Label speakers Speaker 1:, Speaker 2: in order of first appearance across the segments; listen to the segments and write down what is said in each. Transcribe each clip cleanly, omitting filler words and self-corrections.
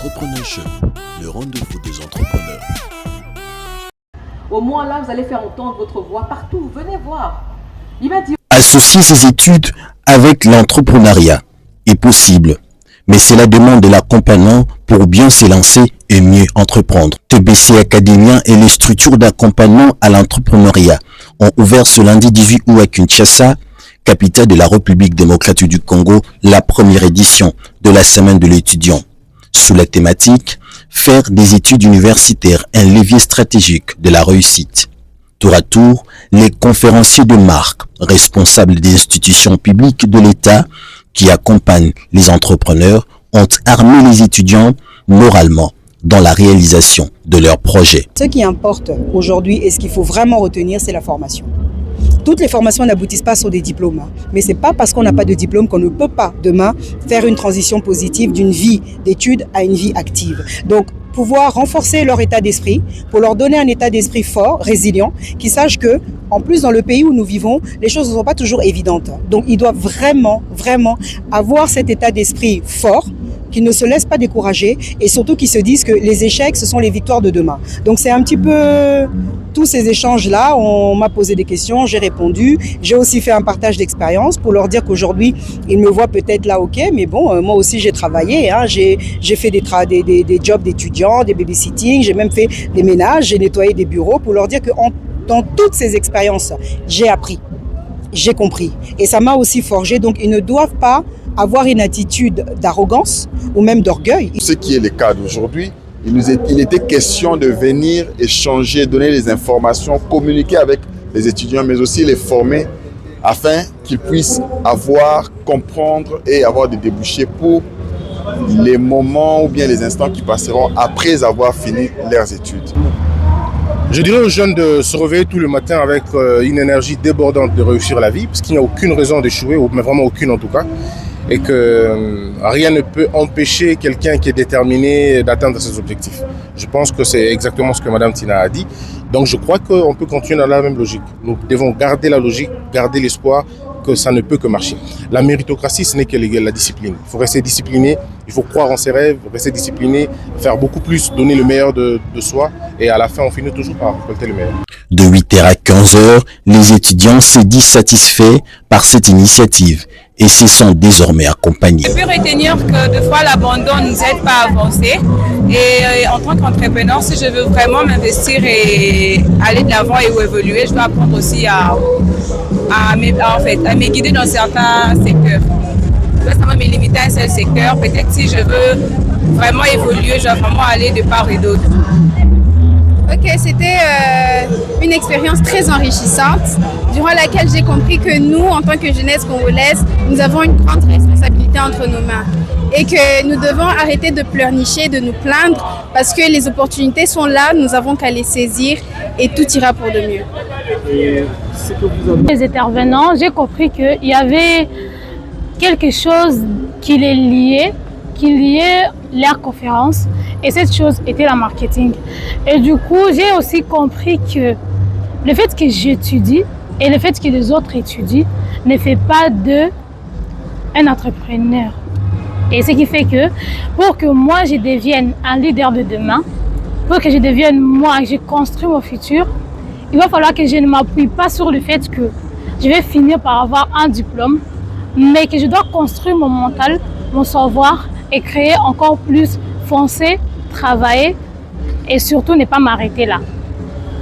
Speaker 1: Entrepreneurship, le rendez-vous des entrepreneurs.
Speaker 2: Au moins là, vous allez faire entendre votre voix partout. Venez voir. Il m'a dit...
Speaker 3: Associer ses études avec l'entrepreneuriat est possible, mais cela demande de l'accompagnement pour bien s'élancer et mieux entreprendre. TBC Academia et les structures d'accompagnement à l'entrepreneuriat ont ouvert ce lundi 18 août à Kinshasa, capitale de la République démocratique du Congo, la première édition de la semaine de l'étudiant. Sous la thématique « Faire des études universitaires un levier stratégique de la réussite ». Tour à tour, les conférenciers de marque, responsables des institutions publiques de l'État qui accompagnent les entrepreneurs, ont armé les étudiants moralement dans la réalisation de leurs projets.
Speaker 4: Ce qui importe aujourd'hui et ce qu'il faut vraiment retenir, c'est la formation. Toutes les formations n'aboutissent pas sur des diplômes, mais ce n'est pas parce qu'on n'a pas de diplôme qu'on ne peut pas demain faire une transition positive d'une vie d'études à une vie active. Donc, pouvoir renforcer leur état d'esprit, pour leur donner un état d'esprit fort, résilient, qui sachent que, en plus dans le pays où nous vivons, les choses ne sont pas toujours évidentes. Donc ils doivent vraiment avoir cet état d'esprit fort, qui ne se laissent pas décourager et surtout qui se disent que les échecs, ce sont les victoires de demain. Donc c'est un petit peu tous ces échanges-là. On m'a posé des questions, j'ai répondu. J'ai aussi fait un partage d'expérience pour leur dire qu'aujourd'hui, ils me voient peut-être là, ok, mais bon, moi aussi j'ai travaillé. J'ai fait des jobs d'étudiants, des babysitting, j'ai même fait des ménages, j'ai nettoyé des bureaux pour leur dire que dans toutes ces expériences, j'ai appris, j'ai compris. Et ça m'a aussi forgé. Donc ils ne doivent pas avoir une attitude d'arrogance ou même d'orgueil.
Speaker 5: Ce qui est le cas d'aujourd'hui, il était question de venir échanger, donner les informations, communiquer avec les étudiants, mais aussi les former afin qu'ils puissent comprendre et avoir des débouchés pour les moments ou bien les instants qui passeront après avoir fini leurs études.
Speaker 6: Je dirais aux jeunes de se réveiller tout le matin avec une énergie débordante de réussir la vie, parce qu'il n'y a aucune raison d'échouer, mais vraiment aucune en tout cas. Et que rien ne peut empêcher quelqu'un qui est déterminé d'atteindre ses objectifs. Je pense que c'est exactement ce que Mme Tina a dit. Donc je crois qu'on peut continuer dans la même logique. Nous devons garder la logique, garder l'espoir que ça ne peut que marcher. La méritocratie, ce n'est que la discipline. Il faut rester discipliné, il faut croire en ses rêves, rester discipliné, faire beaucoup plus, donner le meilleur de soi. Et à la fin, on finit toujours par récolter le meilleur.
Speaker 3: De 8h à 15h, les étudiants se disent satisfaits par cette initiative et se sont désormais accompagnés.
Speaker 7: Je peux retenir que des fois l'abandon ne nous aide pas à avancer. Et en tant qu'entrepreneur, si je veux vraiment m'investir et aller de l'avant et évoluer, je dois apprendre aussi à me guider dans certains secteurs. Je dois seulement me limiter à un seul secteur. Peut-être si je veux vraiment évoluer, je dois vraiment aller de part et d'autre.
Speaker 8: Ok, c'était une expérience très enrichissante, durant laquelle j'ai compris que nous, en tant que jeunesse congolaise, nous avons une grande responsabilité entre nos mains et que nous devons arrêter de pleurnicher, de nous plaindre, parce que les opportunités sont là, nous avons qu'à les saisir et tout ira pour de mieux.
Speaker 9: Les intervenants, j'ai compris qu'il y avait quelque chose qui les liait, leur conférence, et cette chose était la marketing. Et du coup, j'ai aussi compris que le fait que j'étudie et le fait que les autres étudient ne fait pas d'eux un entrepreneur. Et ce qui fait que pour que moi je devienne un leader de demain, pour que je devienne moi, que je construis mon futur, il va falloir que je ne m'appuie pas sur le fait que je vais finir par avoir un diplôme, mais que je dois construire mon mental, mon savoir et créer encore plus, foncer, travailler et surtout ne pas m'arrêter là.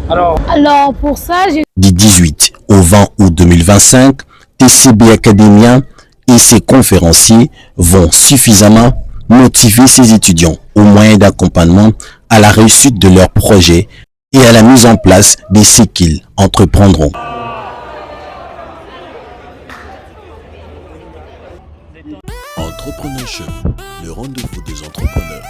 Speaker 9: Alors pour ça,
Speaker 3: Du 18 au 20 août 2025, TCB Academia et ses conférenciers vont suffisamment motiver ses étudiants aux moyens d'accompagnement à la réussite de leurs projets et à la mise en place de ce qu'ils entreprendront.
Speaker 1: Entrepreneurship, le rendez-vous des entrepreneurs.